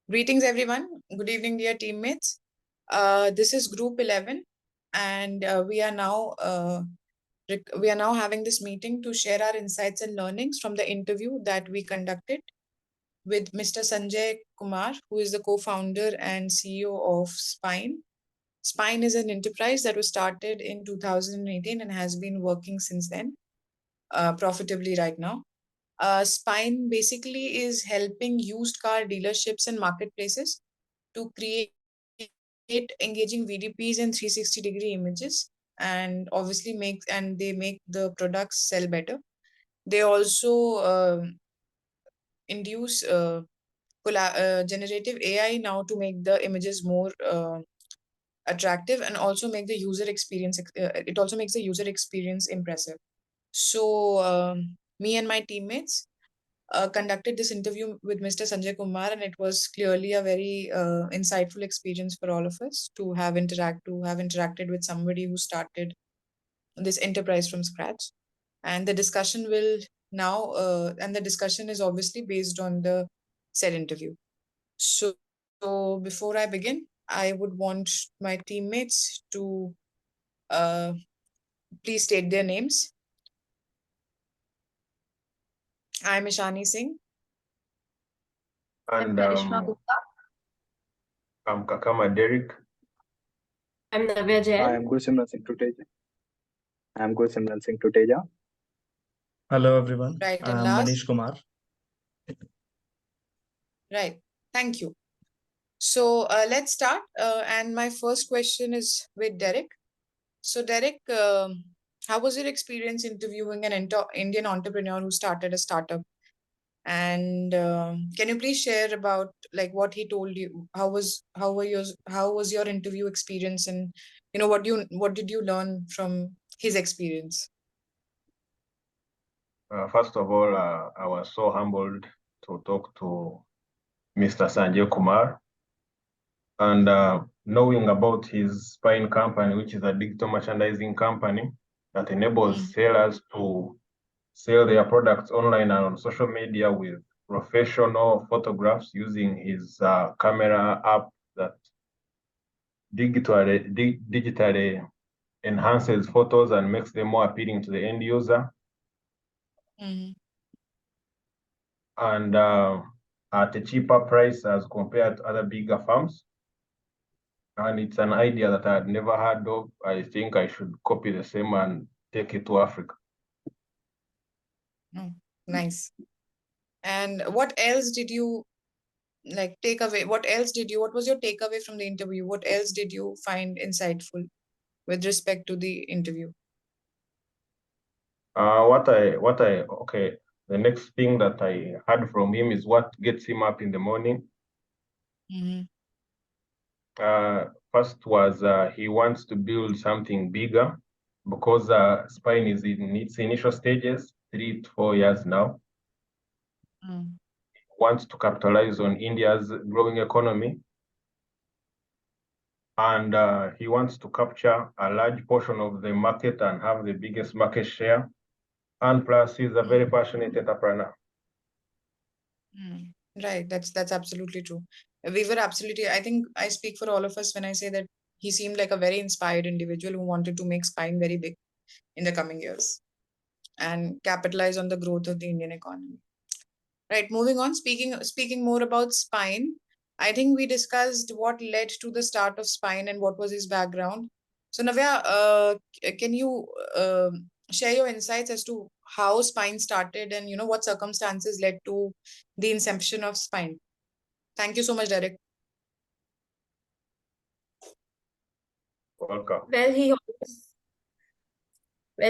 Greetings, everyone. Good evening, dear teammates. This is Group 11, and we are now having this meeting to share our insights and learnings from the interview that we conducted with Mr. Sanjay Kumar, who is the co-founder and CEO of Spine. Spine is an enterprise that was started in 2018 and has been working since then, profitably right now. Spine basically is helping used car dealerships and marketplaces to create engaging VDPs and 360-degree images, and obviously they make the products sell better. They also induce generative AI now to make the images more attractive, and also make the user experience. It also makes the user experience impressive. So me and my teammates conducted this interview with Mr. Sanjay Kumar, and it was clearly a very insightful experience for all of us to have interacted with somebody who started this enterprise from scratch. And the discussion is obviously based on the said interview. So before I begin, I would want my teammates to please state their names. I'm Ishani Singh. And I'm Kakama Derek. I'm Navya Jain. I am Gursimran Singh Tuteja. Hello everyone. Right, and I'm last? Manish Kumar. Right. Thank you. So let's start. And my first question is with Derek. So Derek, how was your experience interviewing an Indian entrepreneur who started a startup? And can you please share about like what he told you? How was your interview experience, and what did you learn from his experience? First of all, I was so humbled to talk to Mr. Sanjay Kumar, and knowing about his Spine company, which is a digital merchandising company that enables sellers to sell their products online and on social media with professional photographs using his camera app that digitally enhances photos and makes them more appealing to the end user. And at a cheaper price as compared to other bigger firms. And it's an idea that I had never heard of. I think I should copy the same and take it to Africa. Nice. And what else did you take away? What was your takeaway from the interview? What else did you find insightful with respect to the interview? The next thing that I heard from him is what gets him up in the morning. First was he wants to build something bigger because Spine is in its initial stages, 3 to 4 years now. He wants to capitalize on India's growing economy. And he wants to capture a large portion of the market and have the biggest market share. And plus, he's a very passionate entrepreneur. Right, that's absolutely true. I think I speak for all of us when I say that he seemed like a very inspired individual who wanted to make Spine very big in the coming years and capitalize on the growth of the Indian economy. Right, moving on, speaking more about Spine, I think we discussed what led to the start of Spine and what was his background. So Navya, can you share your insights as to how Spine started and what circumstances led to the inception of Spine? Thank you so much, Derek. Welcome. Well,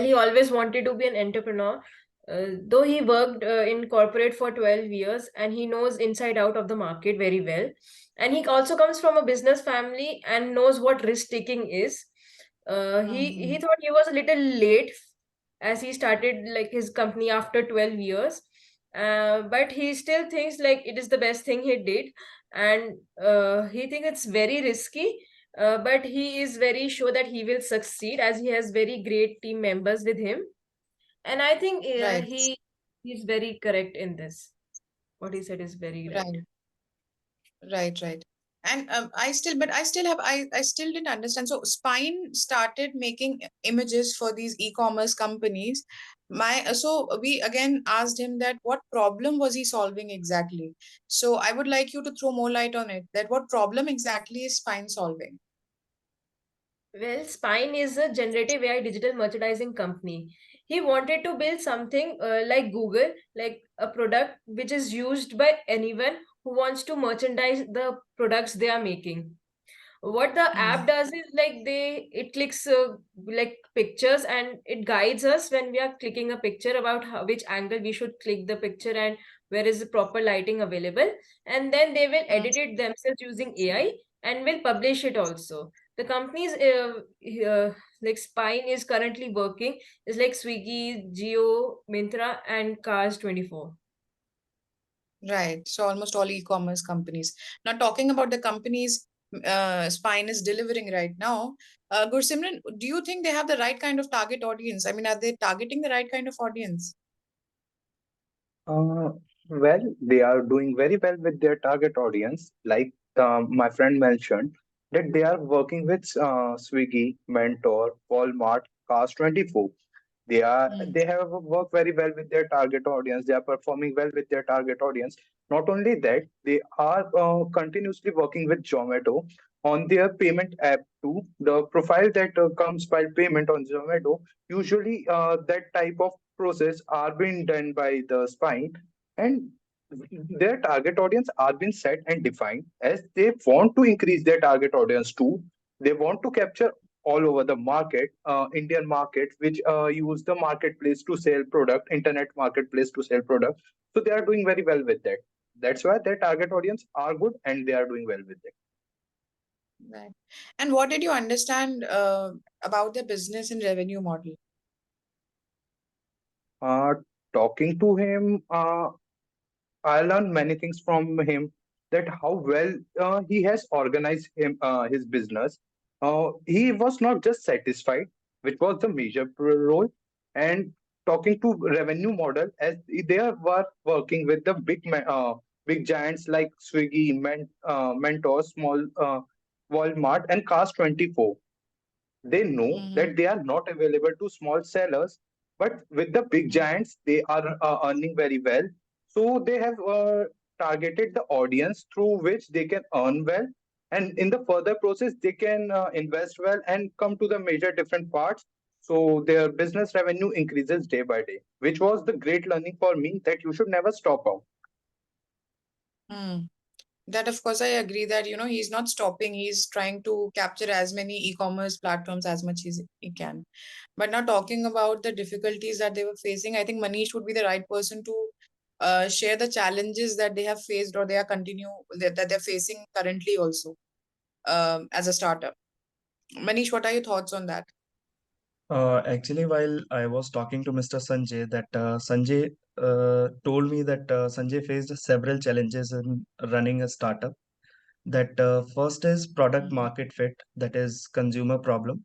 he always wanted to be an entrepreneur. Though he worked in corporate for 12 years and he knows inside out of the market very well. And he also comes from a business family and knows what risk taking is. He thought he was a little late as he started like his company after 12 years. But he still thinks like it is the best thing he did. And he thinks it's very risky. But he is very sure that he will succeed as he has very great team members with him. And I think Right. he's very correct in this. What he said is very right. Right. Right. And I still didn't understand. So Spine started making images for these e-commerce companies. So we again asked him that what problem was he solving exactly. So I would like you to throw more light on it. That what problem exactly is Spine solving? Well, Spine is a generative AI digital merchandising company. He wanted to build something like Google, like a product which is used by anyone who wants to merchandise the products they are making. What the app Hmm. does is like it clicks like pictures, and it guides us when we are clicking a picture about which angle we should click the picture and where is the proper lighting available. And then they will Hmm. edit it themselves using AI and will publish it also. The companies like Spine is currently working is like Swiggy, Geo, Mintra, and Cars 24. Right. So almost all e-commerce companies. Now talking about the companies Spine is delivering right now, Gursimran, do you think they have the right kind of target audience? I mean, are they targeting the right kind of audience? Uh, well, they are doing very well with their target audience. Like my friend mentioned, that they are working with Swiggy, Mentor, Walmart, Cars 24. Hmm. They have worked very well with their target audience. They are performing well with their target audience. Not only that, they are continuously working with Zomato on their payment app too. The profile that comes by payment on Zomato, usually that type of process are being done by the Spine, and their target audience are being set and defined as they want to increase their target audience too. They want to capture all over the market, Indian market, which use the marketplace to sell product, internet marketplace to sell product. So they are doing very well with that. That's why their target audience are good and they are doing well with it. Right. And what did you understand about the business and revenue model? Uh, Talking to him, I learned many things from him, that how well he has organized his business. He was not just satisfied, which was the major role, and talking to revenue model, as they were working with the big giants like Swiggy, Mentor, small Walmart, and Cars 24. They know Mm-hmm. that they are not available to small sellers, but with the big giants, they are earning very well. So they have targeted the audience through which they can earn well. And in the further process, they can invest well and come to the major different parts. So their business revenue increases day by day, which was the great learning for me, that you should never stop out. Hmm. That, of course, I agree that, he's not stopping. He's trying to capture as many e-commerce platforms as much as he can. But now talking about the difficulties that they were facing, I think Manish would be the right person to share the challenges that they have faced or that they're facing currently also as a startup. Manish, what are your thoughts on that? Actually, while I was talking to Mr. Sanjay, that Sanjay told me that Sanjay faced several challenges in running a startup. That first is product Mhm. market fit, that is consumer problem.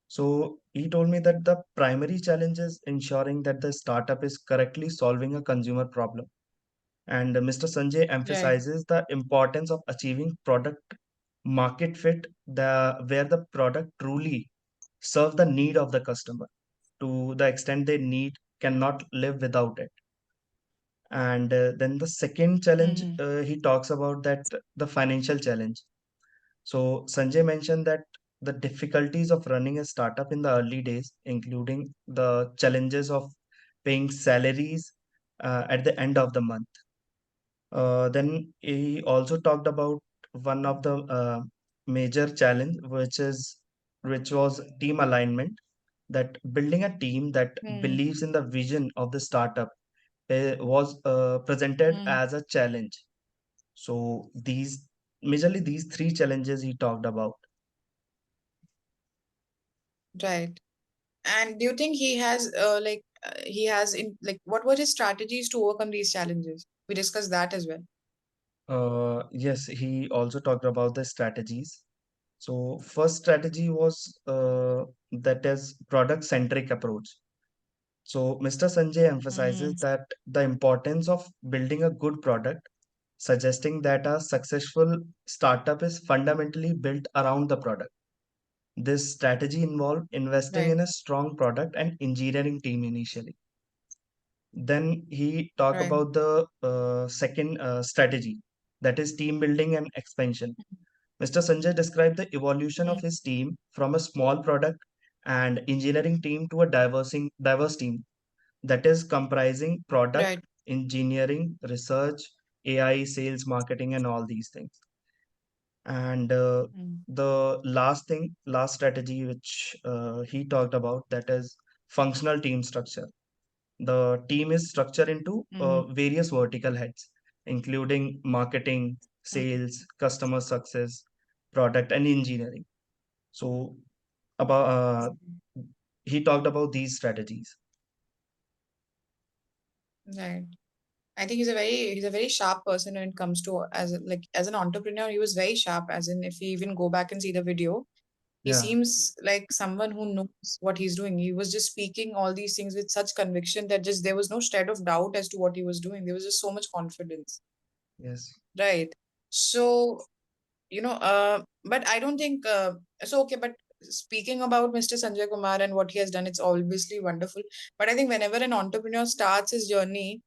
So he told me that the primary challenge is ensuring that the startup is correctly solving a consumer problem. And Mr. Sanjay Right. emphasizes the importance of achieving product market fit, where the product truly serve the need of the customer to the extent they need cannot live without it. And then the second challenge, Mm-hmm. he talks about that the financial challenge. So Sanjay mentioned that the difficulties of running a startup in the early days, including the challenges of paying salaries at the end of the month. Then he also talked about one of the major challenge, which was team alignment. That building a team that Mm-hmm. believes in the vision of the startup was presented Mm-hmm. as a challenge. So majorly these three challenges he talked about. Right. And do you think he has what were his strategies to overcome these challenges? We discussed that as well. Yes, he also talked about the strategies. So first strategy was that is product centric approach. So Mr. Sanjay emphasizes that the importance of building a good product, suggesting that a successful startup is fundamentally built around the product. This strategy involved investing Right. in a strong product and engineering team initially. Then he talked Right. about the second strategy, that is team building and expansion. Mr. Sanjay described the evolution of his team from a small product and engineering team to a diverse team that is comprising product, Right. engineering, research, AI, sales, marketing, and all these things. And Mm. the last strategy which he talked about, that is functional team structure. The team is structured into various vertical heads, including marketing, sales, customer success, product, and engineering. So about he talked about these strategies. Right. I think he's a very sharp person when it comes to as an entrepreneur. He was very sharp. As in, if you even go back and see the video, he Yeah. seems like someone who knows what he's doing. He was just speaking all these things with such conviction that just there was no shred of doubt as to what he was doing. There was just so much confidence. Yes. Right. So, but I don't think so. Okay, but speaking about Mr. Sanjay Kumar and what he has done, it's obviously wonderful. But I think whenever an entrepreneur starts his journey,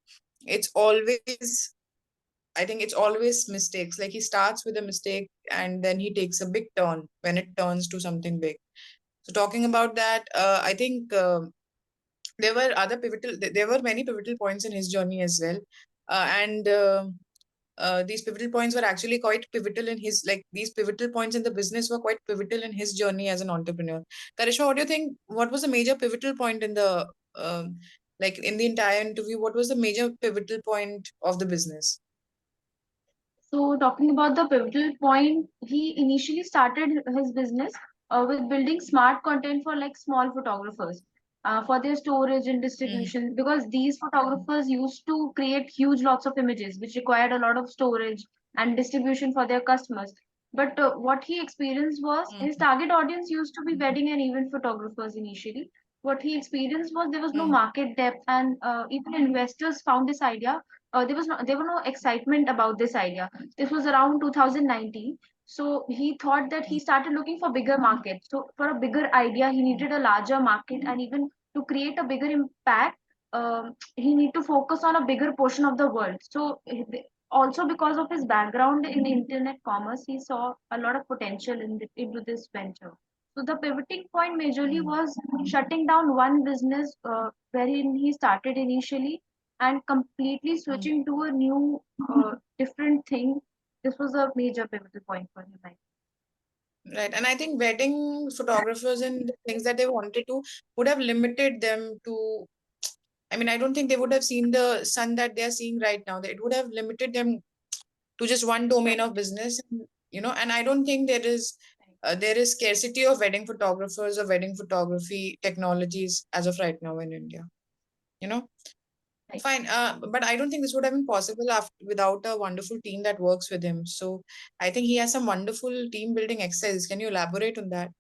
it's always I think it's always mistakes. Like he starts with a mistake and then he takes a big turn when it turns to something big. So talking about that, I think there were many pivotal points in his journey as well, and these pivotal points were actually quite pivotal in his like these pivotal points in the business were quite pivotal in his journey as an entrepreneur. Karishma, what do you think? What was the major pivotal point in the like in the entire interview? What was the major pivotal point of the business? So, talking about the pivotal point, he initially started his business with building smart content for like small photographers for their storage and Mm, distribution, because these photographers used to create huge lots of images which required a lot of storage and distribution for their customers. But what he experienced was his mm, target audience used to be wedding and event photographers initially. What he experienced was there was no mm, market depth, and even investors found this idea. There were no excitement about this idea. This was around 2019. So he thought that he mm, started looking for bigger markets. So for a bigger idea, he needed a larger market, and even to create a bigger impact, he need to focus on a bigger portion of the world. So also because of his background in internet commerce, he saw a lot of potential into this venture. So the pivoting point majorly mm, was shutting down one business wherein he started initially and completely mm. switching to a new different thing. This was a major pivotal point for him. Right. And I think wedding photographers and the things that they wanted to would have limited them to, I mean, I don't think they would have seen the sun that they're seeing right now. It would have limited them to just one domain Right. of business, and I don't think there is scarcity of wedding photographers or wedding photography technologies as of right now in India. You know, Right. fine. But I don't think this would have been possible without a wonderful team that works with him. So I think he has some wonderful team building exercises. Can you elaborate on that?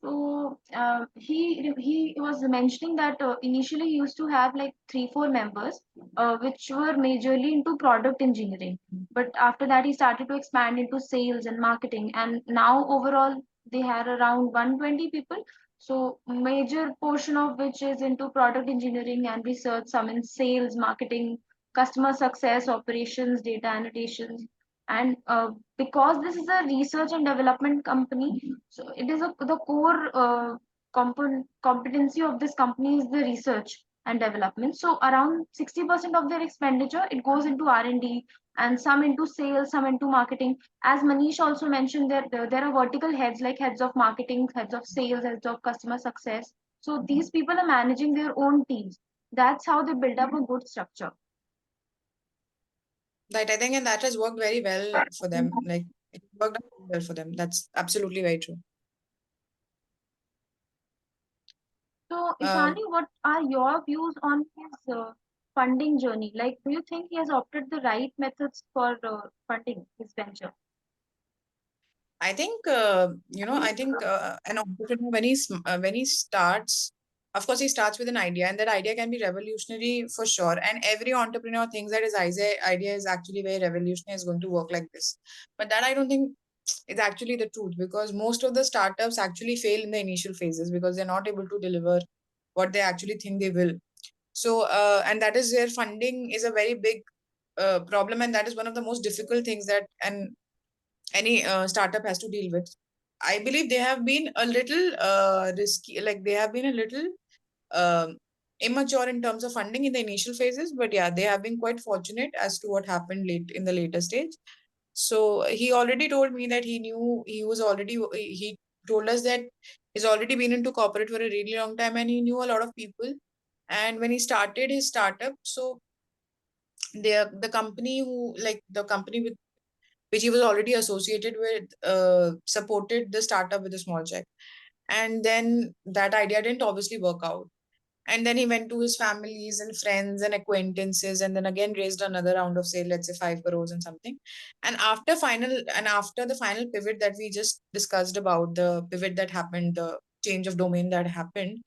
So he was mentioning that initially he used to have like 3 4 members, which were majorly into product engineering. But after that, he started to expand into sales and marketing, and now overall they had around 120 people. So major portion of which is into product engineering and research, some in sales, marketing, customer success, operations, data annotations, and because this is a research and development company, so it is the core competency of this company is the research and development. So around 60% of their expenditure it goes into R&D, and some into sales, some into marketing. As Manish also mentioned, that there are vertical heads like heads of marketing, heads of sales, heads of customer success. So these people are managing their own teams. That's how they build up a good structure. Right. I think, and that has worked very well for them. Like it worked out well for them. That's absolutely very true. So, Um, Ishani, what are your views on his funding journey? Like, do you think he has opted the right methods for funding his venture? I think, I think an entrepreneur when when he starts, of course, he starts with an idea, and that idea can be revolutionary for sure. And every entrepreneur thinks that his idea is actually very revolutionary, is going to work like this. But that I don't think is actually the truth, because most of the startups actually fail in the initial phases because they're not able to deliver what they actually think they will. So, and that is where funding is a very big problem, and that is one of the most difficult things that any startup has to deal with. I believe they have been a little risky, like they have been a little immature in terms of funding in the initial phases, but yeah, they have been quite fortunate as to what happened late in the later stage. So he already told me that he knew he told us that he's already been into corporate for a really long time and he knew a lot of people. And when he started his startup, so the company the company with which he was already associated with supported the startup with a small check. And then that idea didn't obviously work out. And then he went to his families and friends and acquaintances, and then again raised another round of, say, let's say 5 crores and something. And after the final pivot that we just discussed about, the pivot that happened, the change of domain that happened,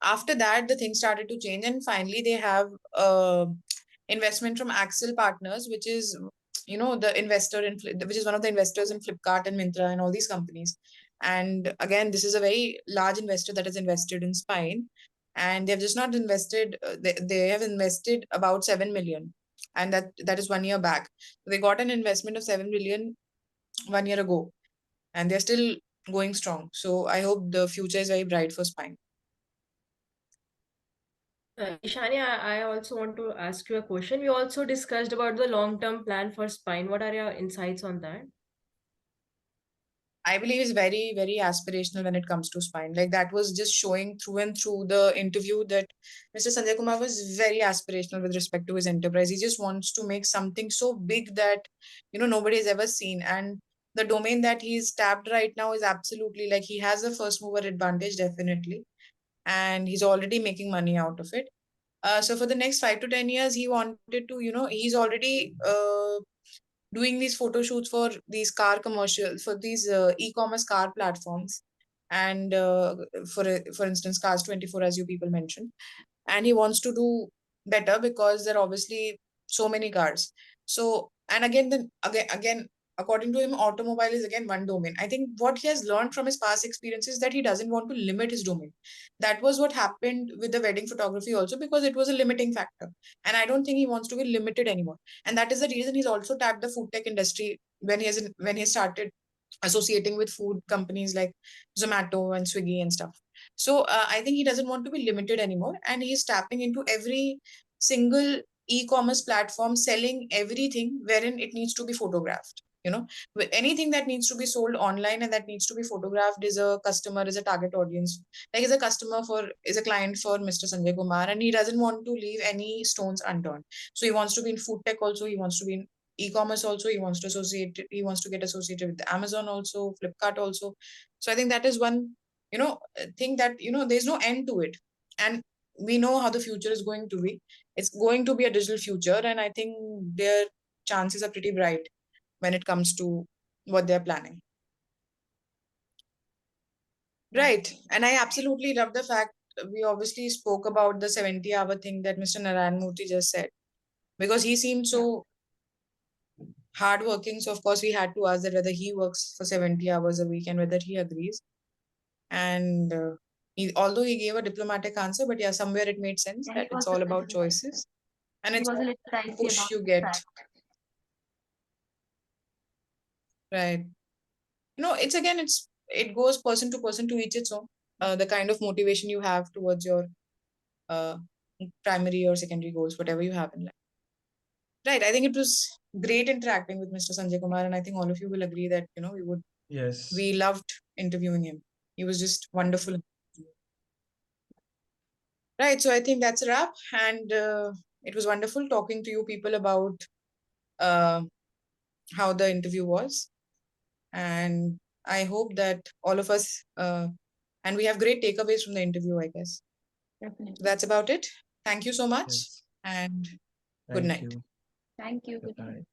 after that the things started to change, and finally they have investment from Axel Partners, which is the investor in which is one of the investors in Flipkart and Myntra and all these companies. And again, this is a very large investor that has invested in Spine, and they have just not invested. They have invested about 7 million, and that is 1 year back. They got an investment of 7 million 1 year ago, and they're still going strong. So I hope the future is very bright for Spine. Ishani, I also want to ask you a question. We also discussed about the long-term plan for Spine. What are your insights on that? I believe is very, very aspirational when it comes to Spine. Like that was just showing through and through the interview that Mr. Sanjay Kumar was very aspirational with respect to his enterprise. He just wants to make something so big that nobody has ever seen. And the domain that he's tapped right now is absolutely, like, he has a first mover advantage, definitely, and he's already making money out of it. So for the next 5 to 10 years, he wanted to, he's already doing these photo shoots for these car commercials, for these e-commerce car platforms, and for instance, Cars24, as you people mentioned. And he wants to do better because there are obviously so many cars. So, and again, according to him, automobile is again one domain. I think what he has learned from his past experiences is that he doesn't want to limit his domain. That was what happened with the wedding photography also, because it was a limiting factor. And I don't think he wants to be limited anymore. And that is the reason he's also tapped the food tech industry when he started associating with food companies like Zomato and Swiggy and stuff. So I think he doesn't want to be limited anymore, and he's tapping into every single e-commerce platform, selling everything wherein it needs to be photographed. Anything that needs to be sold online and that needs to be photographed is a customer, is a target audience. Like is a client for Mr. Sanjay Kumar, and he doesn't want to leave any stones unturned. So he wants to be in food tech also. He wants to be in e-commerce also. He wants to get associated with Amazon also, Flipkart also. So I think that is one thing that there's no end to it, and we know how the future is going to be. It's going to be a digital future, and I think their chances are pretty bright when it comes to what they're planning. Right. And I absolutely love the fact we obviously spoke about the 70-hour thing that Mr. Narayan Murthy just said, because he seemed so hardworking. So of course we had to ask that whether he works for 70 hours a week and whether he agrees. And although he gave a diplomatic answer, but yeah, somewhere it made sense that it's all about choices, and it's was a little dicey push about you get. that. Right. It goes person to person, to each its own. The kind of motivation you have towards your primary or secondary goals, whatever you have in life. Right. I think it was great interacting with Mr. Sanjay Kumar, and I think all of you will agree that Yes. we loved interviewing him. He was just wonderful. Right. So I think that's a wrap, and it was wonderful talking to you people about how the interview was, and I hope that all of us and we have great takeaways from the interview, I guess. Definitely. So that's about it. Thank you so much, Yes. and good Thank night. you. Thank you. Good night.